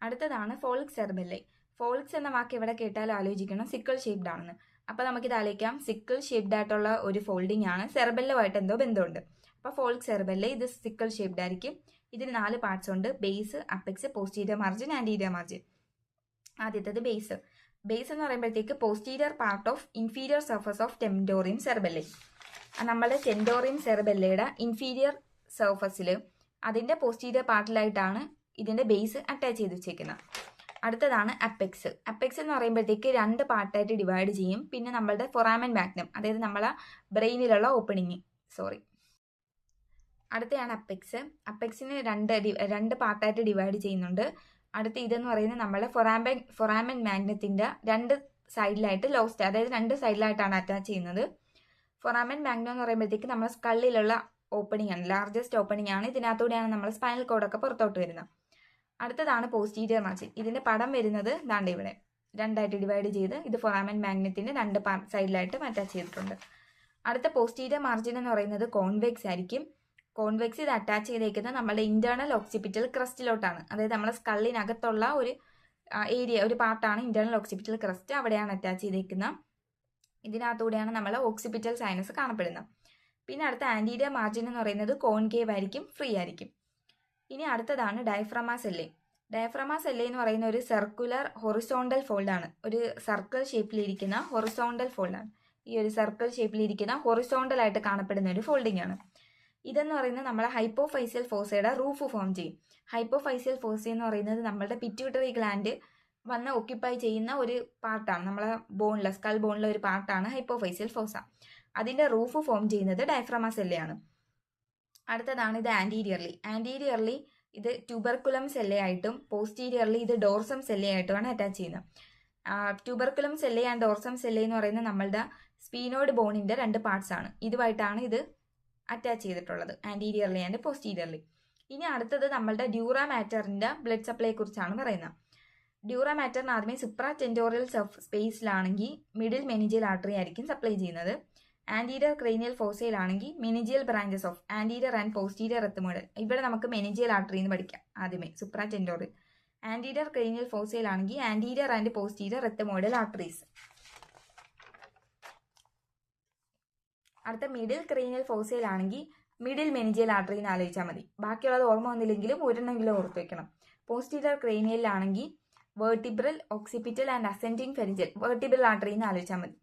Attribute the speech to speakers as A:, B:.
A: അടുത്തതാണ് ഫോളിക് സെർബെല്ലൈ. ഫോളിക്സ് എന്ന വാക്ക് എവിടെ കേട്ടാലും ആലോചിക്കണം സിക്കിൾ ഷേപ്ഡ് ആണെന്ന്. അപ്പോൾ നമുക്കിത് ആലോചിക്കാം, സിക്കിൾ ഷേപ്ഡ് ആയിട്ടുള്ള ഒരു ഫോൾഡിംഗ് ആണ്, സെർബെല്ലുമായിട്ട് എന്തോ ബന്ധമുണ്ട്. അപ്പോൾ ഫോളിക് സെർബെല്ലൈ ഇത് സിക്കിൾ ഷേപ്ഡ് ആയിരിക്കും. ഇതിന് 4 പാർട്സ് ഉണ്ട്: base, apex, posterior margin, anterior margin. ആദ്യത്തേത് ബേസ്. ബേസ് എന്ന് പറയുമ്പോഴത്തേക്ക് posterior part of inferior surface of tentorium cerebelli. നമ്മുടെ ടെൻഡോറിയം സെർബെല്ലയുടെ ഇൻഫീരിയർ സർഫസിൽ അതിന്റെ പോസ്റ്റീരിയർ പാർട്ടിലായിട്ടാണ് ഇതിന്റെ ബേസ് അറ്റാച്ച് ചെയ്ത് വെച്ചേക്കുന്നത്. അടുത്തതാണ് അപ്പെക്സ്. അപ്പെക്സ് എന്ന് പറയുമ്പോഴത്തേക്ക് 2 പാർട്ടായിട്ട് ഡിവൈഡ് ചെയ്യും. പിന്നെ നമ്മളുടെ ഫൊറാമൻ മാഗ്നം, അതായത് നമ്മളെ ബ്രെയിനിലുള്ള ഓപ്പണിങ്. അടുത്തയാണ് അപ്പെക്സ്. അപ്പെക്സിന് 2 പാർട്ടായിട്ട് ഡിവൈഡ് ചെയ്യുന്നുണ്ട്. അടുത്ത ഇതെന്ന് പറയുന്നത് നമ്മളെ ഫൊറാമൻ മാഗ്നത്തിന്റെ 2 സൈഡിലായിട്ട് ലോസ്റ്റ്, അതായത് 2 സൈഡിലായിട്ടാണ് അറ്റാച്ച് ചെയ്യുന്നത്. ഫൊറാമൻ മാഗ്നം എന്ന് പറയുമ്പോഴത്തേക്ക് നമ്മുടെ സ്കള്ളിലുള്ള ഓപ്പണിംഗ് ആണ്, ലാർജസ്റ്റ് ഓപ്പണിംഗ് ആണ്. ഇതിനകത്തൂടെയാണ് നമ്മൾ സ്പൈനൽ കോഡൊക്കെ പുറത്തോട്ട് വരുന്നത്. അടുത്തതാണ് പോസ്റ്റീരിയർ മാർജിൻ. ഇതിന്റെ പടം വരുന്നത് ദാണ്ട് ഇവിടെ 2ആയിട്ട് ഡിവൈഡ് ചെയ്ത് ഇത് ഫൊറാമൻ മാഗ്നത്തിന്റെ 2 സൈഡിലായിട്ട് അറ്റാച്ച് ചെയ്തിട്ടുണ്ട്. അടുത്ത പോസ്റ്റീരിയർ മാർജിൻ എന്ന് പറയുന്നത് കോൺവെക്സ് ആയിരിക്കും. കോൺവെക്സ് ഇത് അറ്റാച്ച് ചെയ്തേക്കുന്നത് നമ്മുടെ ഇന്റേണൽ ഓക്സിപിറ്റൽ ക്രസ്റ്റിലോട്ടാണ്, അതായത് നമ്മുടെ സ്കള്ളിനകത്തുള്ള ഒരു ഏരിയ, ഒരു പാർട്ടാണ് ഇന്റേണൽ ഓക്സിപിറ്റൽ ക്രസ്റ്റ്, അവിടെയാണ് അറ്റാച്ച് ചെയ്തേക്കുന്നത്. ഇതിനകത്തൂടെയാണ് നമ്മളെ ഓക്സിപിറ്റൽ സൈനസ് കാണപ്പെടുന്നത്. പിന്നെ അടുത്ത ആന്റീരിയർ മാർജിൻ എന്ന് പറയുന്നത് കോൺകേവ് ആയിരിക്കും, ഫ്രീ ആയിരിക്കും. ഇനി അടുത്തതാണ് ഡയഫ്രമ സെല്ലൈ. ഡയഫ്രമ സെല്ലൈ എന്ന് പറയുന്ന ഒരു സർക്കുലർ ഹൊറിസോണ്ടൽ ഫോൾഡ് ആണ്, ഒരു സർക്കിൾ ഷേപ്പിലിരിക്കുന്ന ഹൊറിസോണ്ടൽ ഫോൾഡ് ആണ്. ഈ ഒരു സർക്കിൾ ഷേപ്പിലിരിക്കുന്ന ഹൊറിസോണ്ടൽ ആയിട്ട് കാണപ്പെടുന്ന ഒരു ഫോൾഡിംഗ് ആണ്. ഇതെന്ന് പറയുന്നത് നമ്മളെ ഹൈപ്പോഫൈസിയൽ ഫോസയുടെ റൂഫ് ഫോം ചെയ്യും. ഹൈപ്പോഫൈസിയൽ ഫോസ എന്ന് പറയുന്നത് നമ്മളുടെ പിറ്റ്യൂട്ടറി ഗ്ലാൻഡ് വന്ന് ഒക്യുപ്പൈ ചെയ്യുന്ന ഒരു പാർട്ടാണ്, നമ്മളെ ബോണിലെ സ്കൾ ബോണിലെ ഒരു പാർട്ടാണ് ഹൈപ്പോഫൈസിയൽ ഫോസ. അതിന്റെ റൂഫ് ഫോം ചെയ്യുന്നത് ഡയഫ്രമ സെല്ലയാണ്. അടുത്തതാണ് ഇത് ആന്റീരിയർലി. ആന്റീരിയർലി ഇത് ട്യൂബർക്കുലം സെല്ലയായിട്ടും പോസ്റ്റീരിയർലി ഇത് ഡോർസം സെല്ലയായിട്ടുമാണ് അറ്റാച്ച് ചെയ്യുന്നത്. ട്യൂബർക്കുലം സെല്ല ആൻഡ് ഡോർസം സെല്ല എന്ന് പറയുന്നത് നമ്മളുടെ സ്പീനോയിഡ് ബോണിന്റെ 2 പാർട്സ് ആണ്. ഇതുമായിട്ടാണ് ഇത് അറ്റാച്ച് ചെയ്തിട്ടുള്ളത്, ആന്റീരിയർലി ആൻഡ് പോസ്റ്റീരിയർലി. ഇനി അടുത്തത് നമ്മളുടെ ഡ്യൂറാ മാറ്ററിന്റെ ബ്ലഡ് സപ്ലൈയെ കുറിച്ചാണ് പറയുന്നത്. ഡ്യൂറാ മാറ്ററിന് ആദ്യമേ സുപ്രാ ടെൻഡോറിയൽ സ്പേസിലാണെങ്കിൽ മിഡിൽ മെനിജിയൽ ആർട്ടറി ആയിരിക്കും സപ്ലൈ ചെയ്യുന്നത്. ആന്റീരിയർ ക്രേനിയൽ ഫോസയിലാണെങ്കിൽ meningeal branches of anterior and posterior ethmoidal. ഇവിടെ നമുക്ക് മെനിജിയൽ ആർട്ടറി എന്ന് പഠിക്കാം ആദ്യമേ, സുപ്രാ ടെൻഡോറിയൽ. ആന്റീരിയർ ക്രേനിയൽ ഫോസയിലാണെങ്കിൽ anterior and posterior ethmoidal arteries. അടുത്ത മിഡിൽ ക്രേനിയൽ ഫോസയിലാണെങ്കിൽ മിഡിൽ മെനിജിയൽ ആർട്ടറി എന്ന് ആലോചിച്ചാൽ മതി. ബാക്കിയുള്ളത് ഓർമ്മ വന്നില്ലെങ്കിലും ഒരെണ്ണമെങ്കിലും ഓർത്ത് വെക്കണം. പോസ്റ്റീരിയർ ക്രേനിയലിലാണെങ്കിൽ vertebral, occipital and ascending pharyngeal, vertebral artery എന്ന് ആലോചിച്ചാൽ മതി.